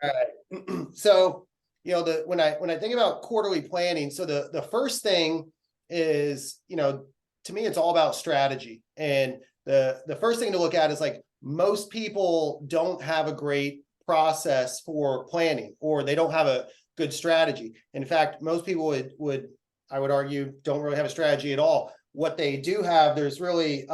All right. So, when I think about quarterly planning, so the first thing is, to me, it's all about strategy. And the first thing to look at is like most people don't have a great process for planning, or they don't have a good strategy. In fact, most people would I would argue don't really have a strategy at all. What they do have, there's really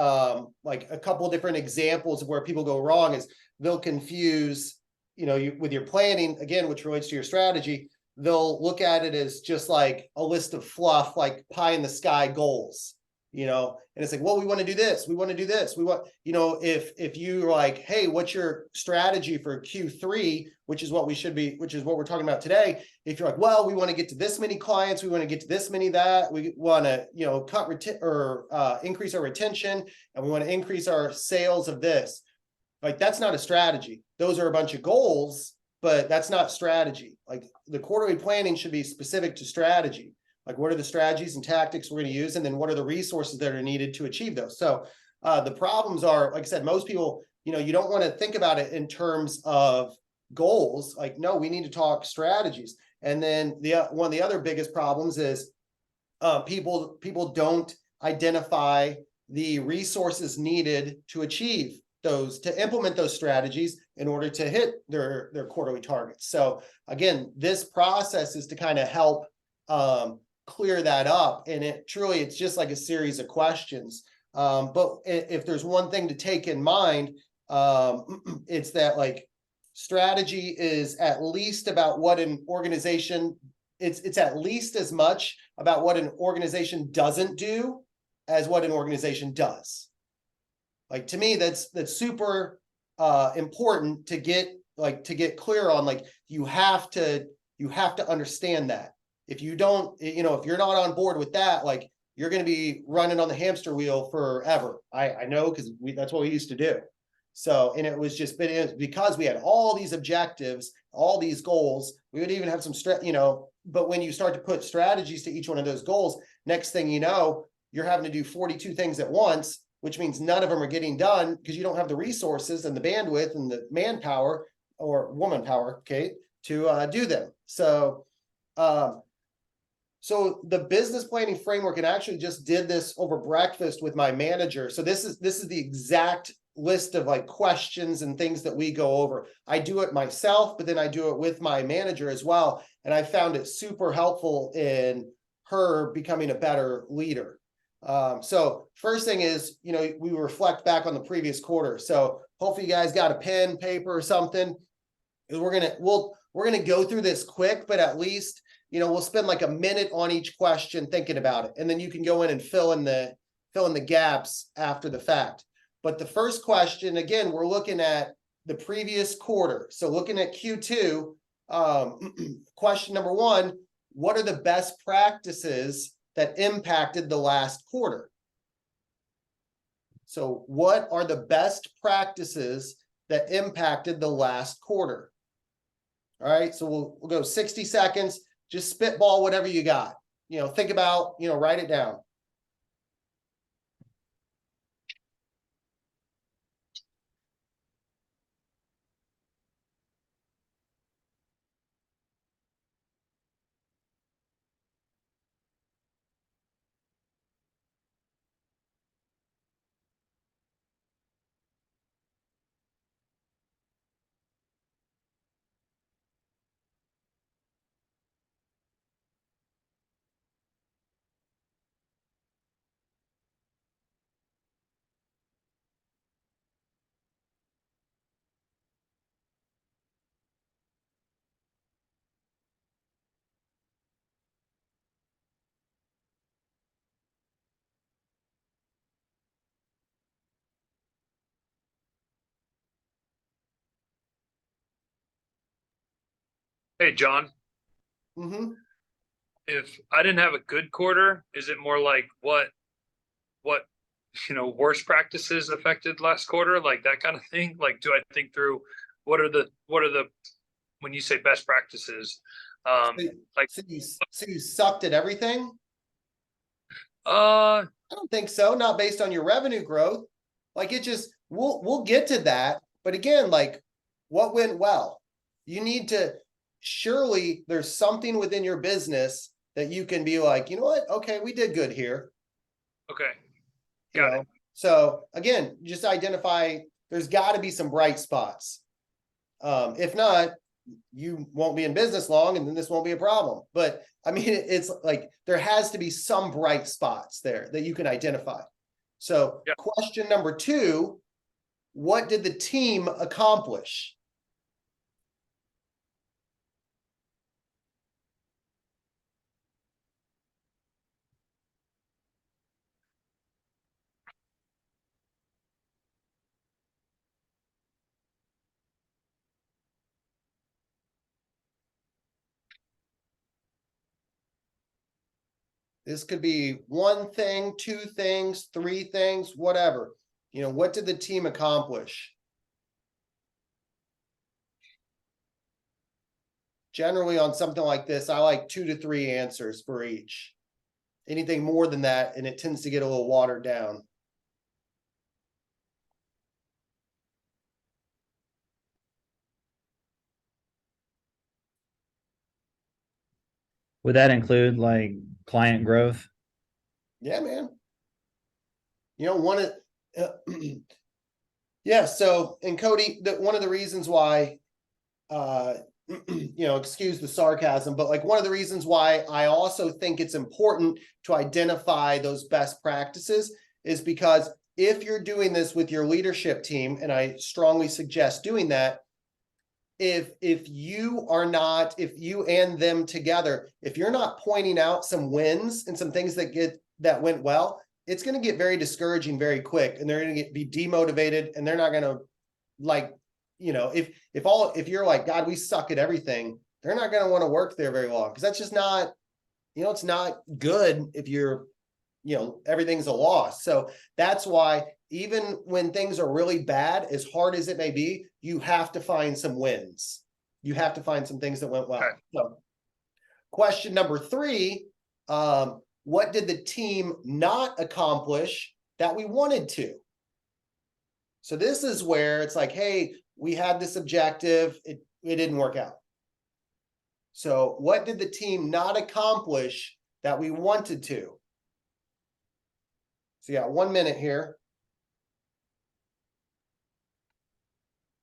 like a couple of different examples of where people go wrong is they'll confuse with your planning, again, which relates to your strategy. They'll look at it as just like a list of fluff, like pie in the sky goals, and it's like, well, we want to do this, we want to do this, we want, if you're like, hey, what's your strategy for Q3, which is what we're talking about today. If you're like, well, we want to get to this many clients, we want to get to this many, that we want to increase our retention, and we want to increase our sales of this. Like, that's not a strategy. Those are a bunch of goals, but that's not strategy. Like, the quarterly planning should be specific to strategy. Like, what are the strategies and tactics we're going to use? And then what are the resources that are needed to achieve those? So the problems are, like I said, most people, you don't want to think about it in terms of goals. Like, no, we need to talk strategies. And then one of the other biggest problems is people don't identify the resources needed to achieve to implement those strategies in order to hit their quarterly targets. So again, this process is to kind of help clear that up. And it's just like a series of questions. But if there's one thing to take in mind, it's that like strategy is at least about what an organization, it's at least as much about what an organization doesn't do as what an organization does. Like, to me, that's super important to get clear on. Like, you have to understand that. If you don't, if you're not on board with that, like, you're going to be running on the hamster wheel forever. I know, because that's what we used to do. So, and it was because we had all these objectives, all these goals. We would even have some but when you start to put strategies to each one of those goals, next thing you know, you're having to do 42 things at once, which means none of them are getting done because you don't have the resources and the bandwidth and the manpower or woman power, okay, to do them. So, so the business planning framework, and I actually just did this over breakfast with my manager. So this is the exact list of like questions and things that we go over. I do it myself, but then I do it with my manager as well. And I found it super helpful in her becoming a better leader. So first thing is, we reflect back on the previous quarter. So hopefully you guys got a pen, paper, or something. We're gonna go through this quick, but at least, we'll spend like a minute on each question thinking about it, and then you can go in and fill in the gaps after the fact. But the first question, again, we're looking at the previous quarter. So looking at Q2, question number one: what are the best practices that impacted the last quarter? So what are the best practices that impacted the last quarter? All right, so we'll go 60 seconds, just spitball whatever you got. Think about, write it down. Hey, John, Mm-hmm. if I didn't have a good quarter, is it more like what worst practices affected last quarter, like that kind of thing? Like, do I think through what are the when you say best practices, like So you sucked at everything? uh I don't think so. Not based on your revenue growth. Like, we'll get to that. But again, like, what went well? You need to, surely there's something within your business that you can be like, you know what? Okay, we did good here. Okay. You Got know? it. So again, just identify, there's got to be some bright spots. If not, you won't be in business long and then this won't be a problem. But I mean, it's like there has to be some bright spots there that you can identify. So Yeah. question number 2, what did the team accomplish? This could be one thing, 2 things, 3 things, whatever. You know, what did the team accomplish? Generally on something like this, I like 2 to 3 answers for each. Anything more than that, and it tends to get a little watered down. Would that include like client growth? Yeah, man. You know, one of yeah, so and Cody, one of the reasons why you know, excuse the sarcasm, but like one of the reasons why I also think it's important to identify those best practices is because if you're doing this with your leadership team, and I strongly suggest doing that, if you are not, if you and them together, if you're not pointing out some wins and some things that went well, it's going to get very discouraging very quick, and they're going to be demotivated, and they're not going to like, you know, if you're like, God, we suck at everything, they're not going to want to work there very long, because that's just not, you know, it's not good if you're, you know, everything's a loss. So that's why even when things are really bad, as hard as it may be, you have to find some wins. You have to find some things that went well. Okay. So question number 3, what did the team not accomplish that we wanted to? So this is where it's like, hey, we had this objective, it didn't work out. So what did the team not accomplish that we wanted to? So yeah, 1 minute here.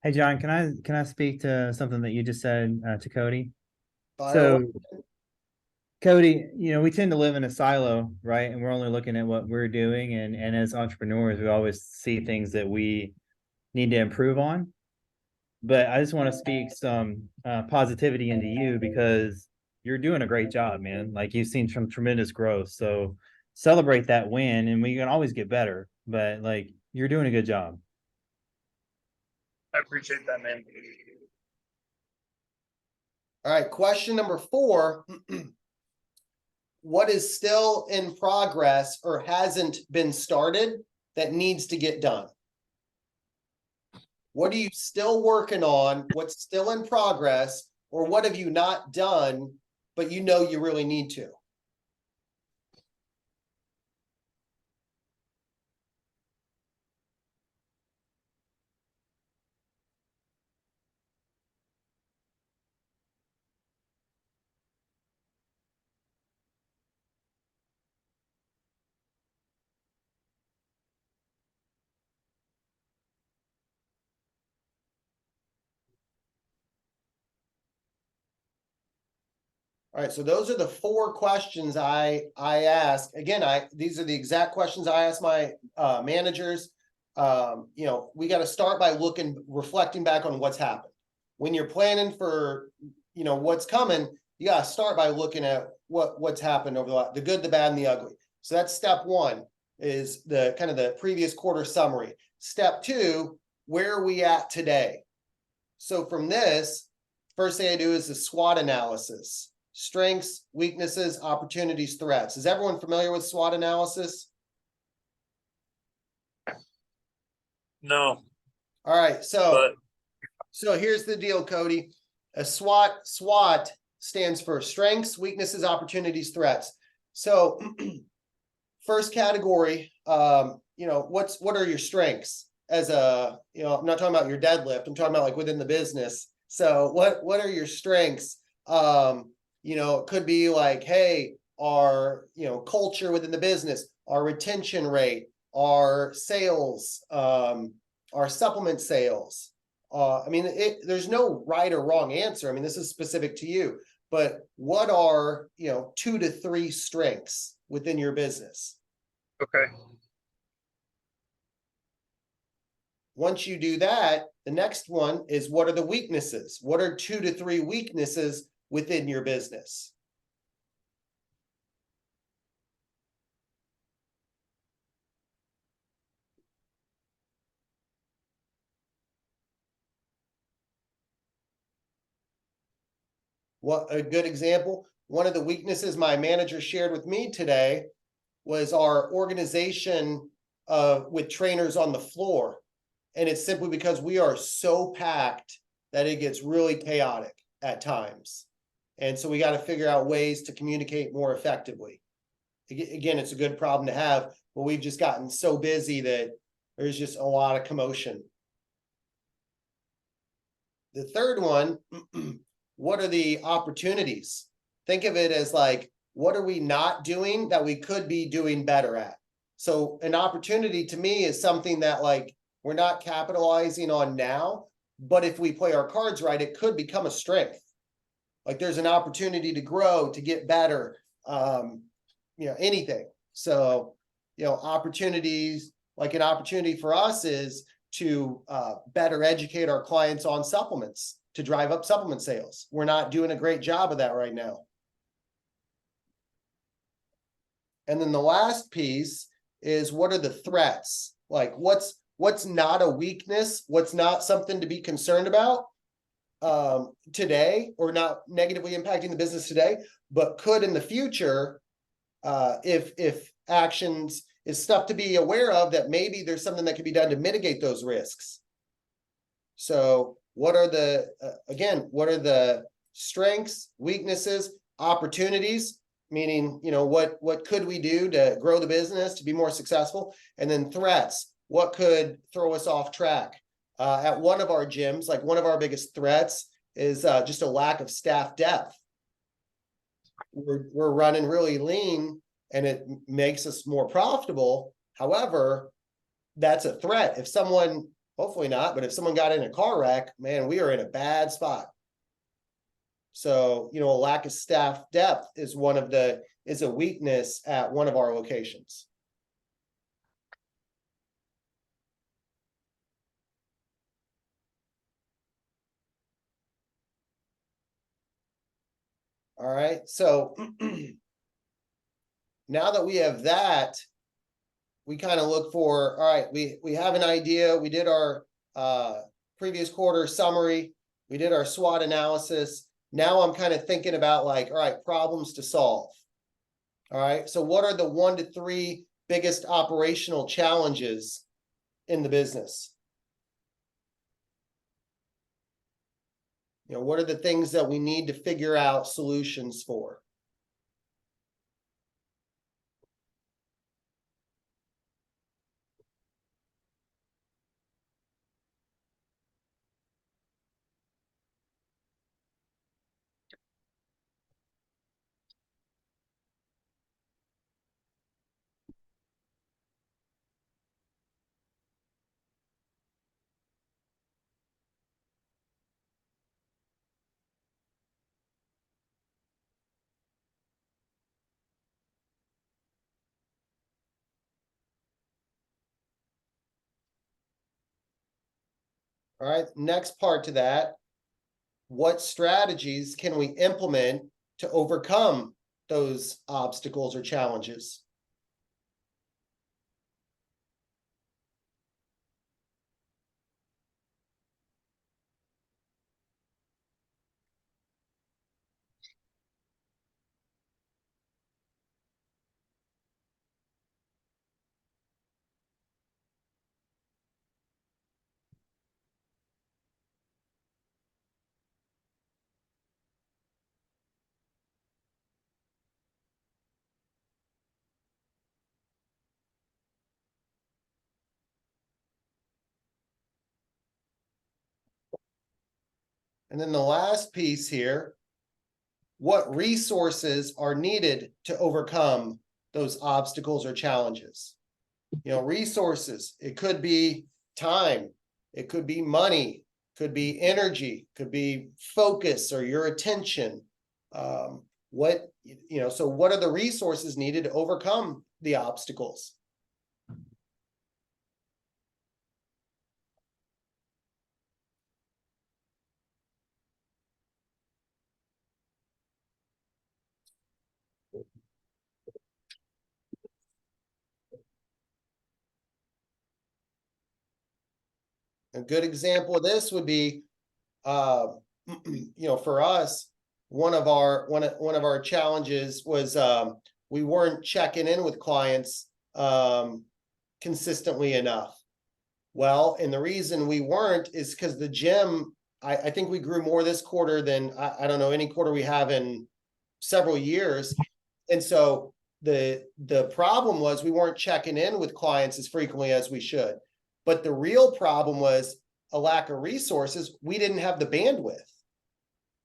Hey, John, can I speak to something that you just said to Cody? Fire away. So, Cody, you know, we tend to live in a silo, right? And we're only looking at what we're doing, and as entrepreneurs, we always see things that we need to improve on. But I just want to speak some positivity into you, because you're doing a great job, man. Like, you've seen some tremendous growth. So celebrate that win, and we can always get better. But like, you're doing a good job. I appreciate that, man. All right, question number 4. What is still in progress or hasn't been started that needs to get done? What are you still working on? What's still in progress? Or what have you not done, but you know you really need to? All right, so those are the 4 questions I ask. Again, these are the exact questions I ask my managers. You know, we got to start by reflecting back on what's happened. When you're planning for, you know, what's coming, you got to start by looking at what's happened over the good, the bad, and the ugly. So that's step 1, is the kind of the previous quarter summary. Step 2, where are we at today? So from this, first thing I do is the SWOT analysis. Strengths, weaknesses, opportunities, threats. Is everyone familiar with SWOT analysis? No, All right, so but here's the deal, Cody. A SWOT stands for strengths, weaknesses, opportunities, threats. So first category, you know, what are your strengths as a, you know, I'm not talking about your deadlift, I'm talking about like within the business. So what are your strengths? It could be like, hey, our, culture within the business, our retention rate, our sales, our supplement sales. There's no right or wrong answer. I mean, this is specific to you, but what are, 2 to 3 strengths within your business? Okay. Once you do that, the next one is what are the weaknesses? What are 2 to 3 weaknesses within your business? What a good example. One of the weaknesses my manager shared with me today was our organization with trainers on the floor. And it's simply because we are so packed that it gets really chaotic at times. And so we got to figure out ways to communicate more effectively. Again, it's a good problem to have, but we've just gotten so busy that there's just a lot of commotion. The third one, what are the opportunities? Think of it as like, what are we not doing that we could be doing better at? So an opportunity to me is something that like we're not capitalizing on now, but if we play our cards right, it could become a strength. Like there's an opportunity to grow, to get better, anything. So, opportunities, like an opportunity for us is to better educate our clients on supplements to drive up supplement sales. We're not doing a great job of that right now. And then the last piece is what are the threats? Like what's not a weakness? What's not something to be concerned about today, or not negatively impacting the business today, but could in the future, if actions is stuff to be aware of, that maybe there's something that can be done to mitigate those risks. So what are the strengths, weaknesses, opportunities, meaning, what could we do to grow the business to be more successful? And then threats, what could throw us off track? At one of our gyms, like one of our biggest threats is just a lack of staff depth. We're running really lean and it makes us more profitable. However, that's a threat. If someone, hopefully not, but if someone got in a car wreck, man, we are in a bad spot. So, a lack of staff depth is a weakness at one of our locations. All right. So now that we have that, we kind of look for, all right, we have an idea. We did our previous quarter summary. We did our SWOT analysis. Now I'm kind of thinking about like, all right, problems to solve. All right. So what are the 1 to 3 biggest operational challenges in the business? What are the things that we need to figure out solutions for? All right, next part to that, what strategies can we implement to overcome those obstacles or challenges? And then the last piece here, what resources are needed to overcome those obstacles or challenges? You know, resources, it could be time, it could be money, could be energy, could be focus or your attention. So what are the resources needed to overcome the obstacles? A good example of this would be, for us, one of our challenges was we weren't checking in with clients consistently enough. Well, and the reason we weren't is because the gym, I think we grew more this quarter than I don't know any quarter we have in several years. And so the problem was we weren't checking in with clients as frequently as we should. But the real problem was a lack of resources. We didn't have the bandwidth.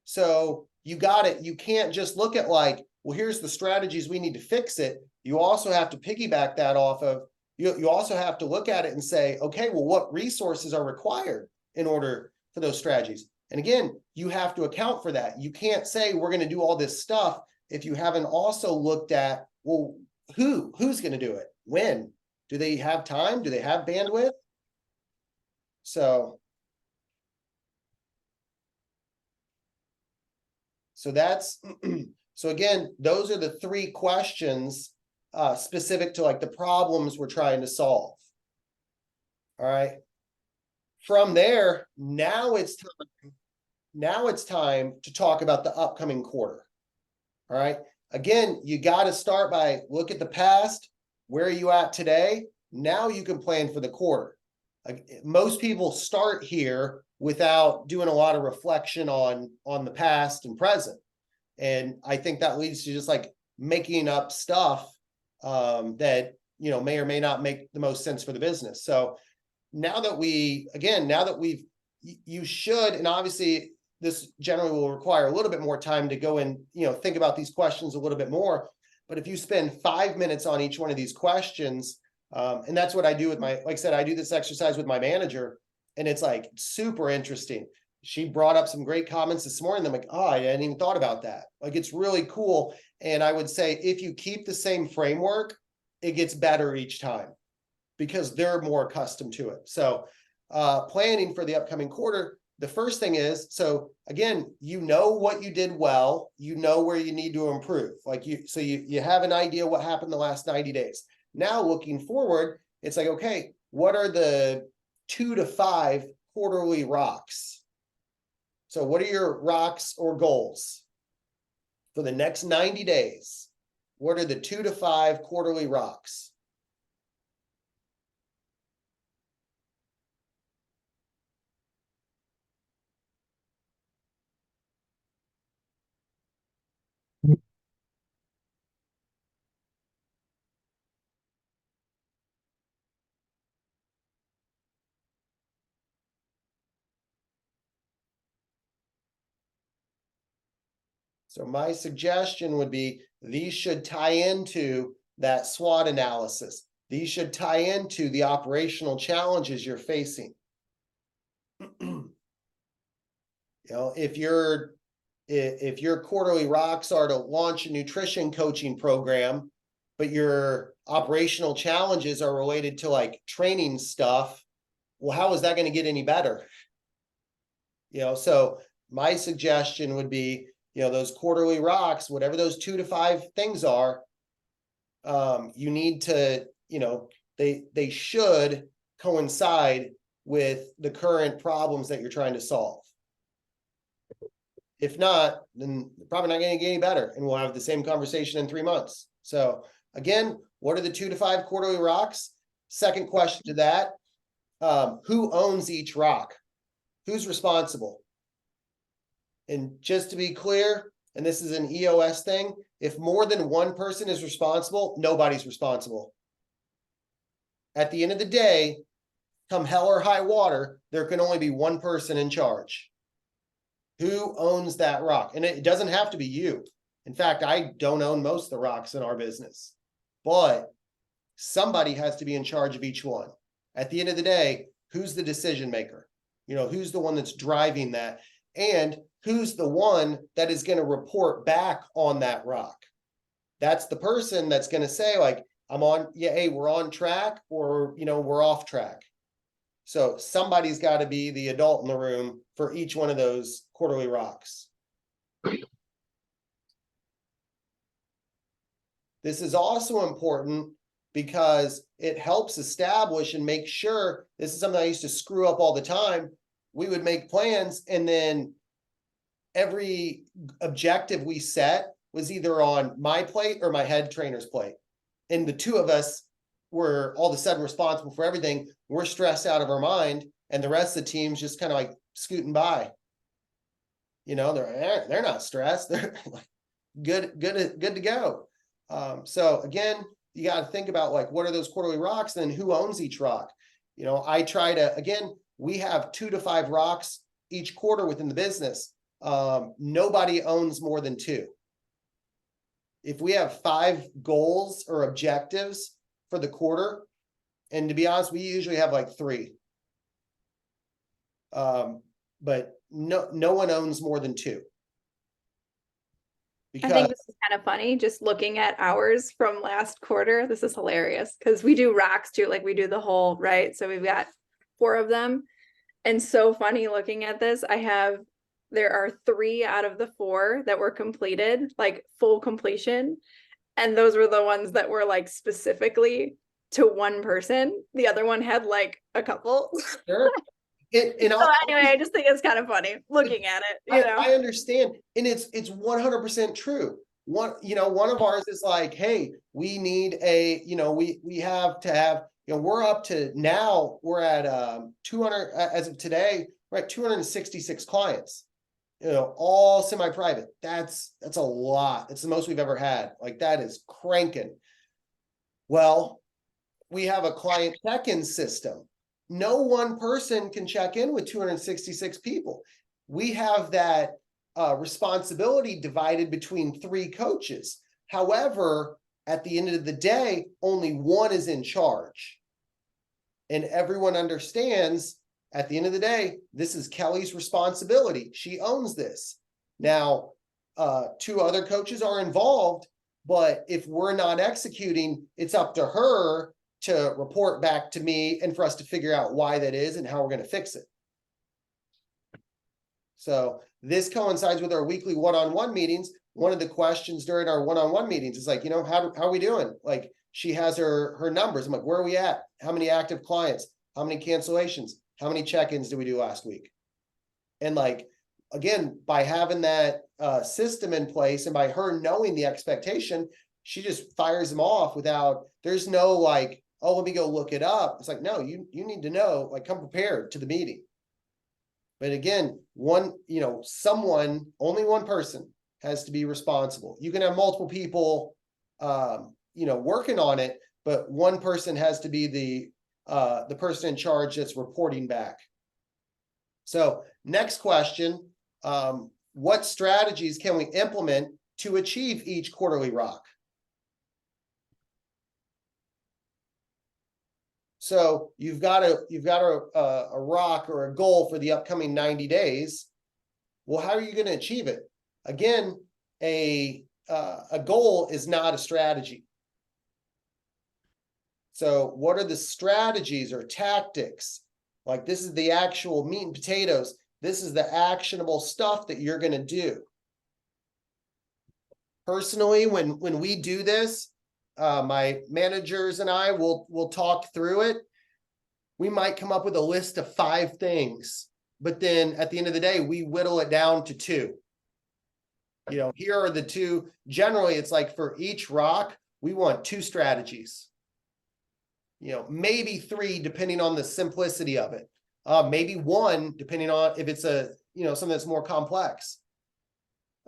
So you got it. You can't just look at like, well, here's the strategies we need to fix it. You also have to piggyback that off of, you also have to look at it and say, okay, well, what resources are required in order for those strategies? And again, you have to account for that. You can't say we're going to do all this stuff if you haven't also looked at, well, who's going to do it? When? Do they have time? Do they have bandwidth? So that's, so again, those are the three questions specific to like the problems we're trying to solve. All right. From there, now it's time to talk about the upcoming quarter. All right. Again, you got to start by look at the past. Where are you at today? Now you can plan for the quarter. Most people start here without doing a lot of reflection on the past and present. And I think that leads to just like making up stuff that, may or may not make the most sense for the business. So now that you should, and obviously this generally will require a little bit more time to go and, think about these questions a little bit more. But if you spend 5 minutes on each one of these questions, and that's what I do with like I said, I do this exercise with my manager, and it's like super interesting. She brought up some great comments this morning. I'm like, oh, I hadn't even thought about that. Like, it's really cool. And I would say if you keep the same framework, it gets better each time because they're more accustomed to it. So planning for the upcoming quarter, the first thing is, so again, what you did well, where you need to improve. So you have an idea what happened the last 90 days. Now looking forward, it's like, okay, what are the 2 to 5 quarterly rocks? So what are your rocks or goals for the next 90 days? What are the 2 to 5 quarterly rocks? So my suggestion would be these should tie into that SWOT analysis. These should tie into the operational challenges you're facing. If your quarterly rocks are to launch a nutrition coaching program, but your operational challenges are related to like training stuff, well, how is that going to get any better? So my suggestion would be, those quarterly rocks, whatever those 2 to 5 things are, you need to, they should coincide with the current problems that you're trying to solve. If not, then you're probably not going to get any better, and we'll have the same conversation in 3 months. So again, what are the 2 to 5 quarterly rocks? Second question to that, who owns each rock? Who's responsible? And just to be clear, and this is an EOS thing, if more than one person is responsible, nobody's responsible. At the end of the day, come hell or high water, there can only be one person in charge. Who owns that rock? And it doesn't have to be you. In fact, I don't own most of the rocks in our business, but somebody has to be in charge of each one. At the end of the day, who's the decision maker? Who's the one that's driving that? And who's the one that is going to report back on that rock? That's the person that's going to say, like, hey, we're on track, or, we're off track. So somebody's got to be the adult in the room for each one of those quarterly rocks. This is also important because it helps establish and make sure. This is something I used to screw up all the time. We would make plans, and then every objective we set was either on my plate or my head trainer's plate. And the two of us were all of a sudden responsible for everything. We're stressed out of our mind, and the rest of the team's just kind of like scooting by. They're not stressed. They're like good to go. So again, you got to think about, like, what are those quarterly rocks, and then who owns each rock? I try to, again, we have 2 to 5 rocks each quarter within the business. Nobody owns more than 2. If we have 5 goals or objectives for the quarter, and to be honest, we usually have like 3. But no one owns more than 2. I think this is kind of funny, just looking at ours from last quarter. This is hilarious because we do rocks too, like we do the whole, right? So we've got 4 of them. And so funny looking at this, there are 3 out of the 4 that were completed, like full completion. And those were the ones that were like specifically to one person. The other one had like a couple. Sure. So anyway, I just think it's kind of funny looking at it. I understand, and it's 100% true. One of ours is like, hey, we need we have to have, we're up to now, we're at 200 as of today, right? 266 clients, all semi-private. That's a lot. It's the most we've ever had. Like, that is cranking. Well, we have a client check-in system. No one person can check in with 266 people. We have that responsibility divided between 3 coaches. However, at the end of the day, only one is in charge. And everyone understands, at the end of the day, this is Kelly's responsibility. She owns this. Now, 2 other coaches are involved, but if we're not executing, it's up to her to report back to me and for us to figure out why that is and how we're going to fix it. So this coincides with our weekly one-on-one meetings. One of the questions during our one-on-one meetings is like, how are we doing? Like, she has her numbers. I'm like, where are we at? How many active clients? How many cancellations? How many check-ins did we do last week? And like, again, by having that system in place and by her knowing the expectation, she just fires them off there's no like, oh, let me go look it up. It's like, no, you need to know, like, come prepared to the meeting. But again, only one person has to be responsible. You can have multiple people, working on it, but one person has to be the person in charge that's reporting back. So next question, what strategies can we implement to achieve each quarterly rock? So you've got a rock or a goal for the upcoming 90 days. Well, how are you going to achieve it? Again, a goal is not a strategy. So what are the strategies or tactics? Like, this is the actual meat and potatoes. This is the actionable stuff that you're going to do. Personally, when we do this, my managers and I will talk through it. We might come up with a list of 5 things, but then at the end of the day, we whittle it down to 2. Here are the 2. Generally, it's like for each rock, we want 2 strategies. Maybe 3, depending on the simplicity of it. Maybe 1, depending on if it's something that's more complex.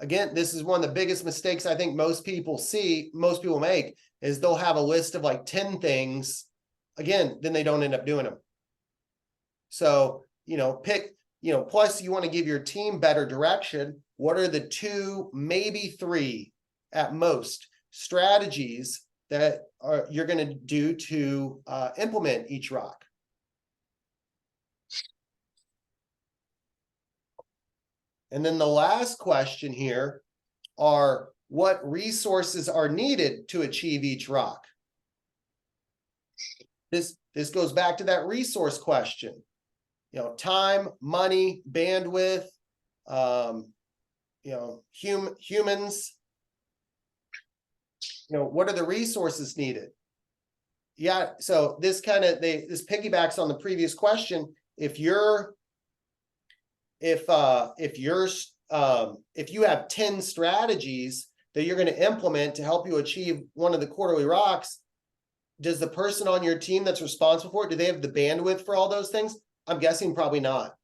Again, this is one of the biggest mistakes I think most people make, is they'll have a list of like 10 things. Again, then they don't end up doing them. So, pick, plus you want to give your team better direction. What are the 2, maybe 3 at most strategies that you're going to do to implement each rock? And then the last question here are, what resources are needed to achieve each rock? This goes back to that resource question. Time, money, bandwidth, humans. What are the resources needed? Yeah, so this piggybacks on the previous question. If you have 10 strategies that you're going to implement to help you achieve one of the quarterly rocks, does the person on your team that's responsible for it, do they have the bandwidth for all those things? I'm guessing probably not.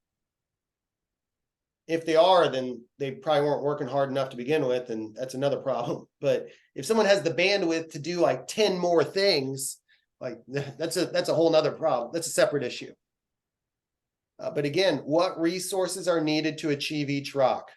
If they are, then they probably weren't working hard enough to begin with, and that's another problem. But if someone has the bandwidth to do like 10 more things, like that's a whole nother problem. That's a separate issue. But again, what resources are needed to achieve each rock?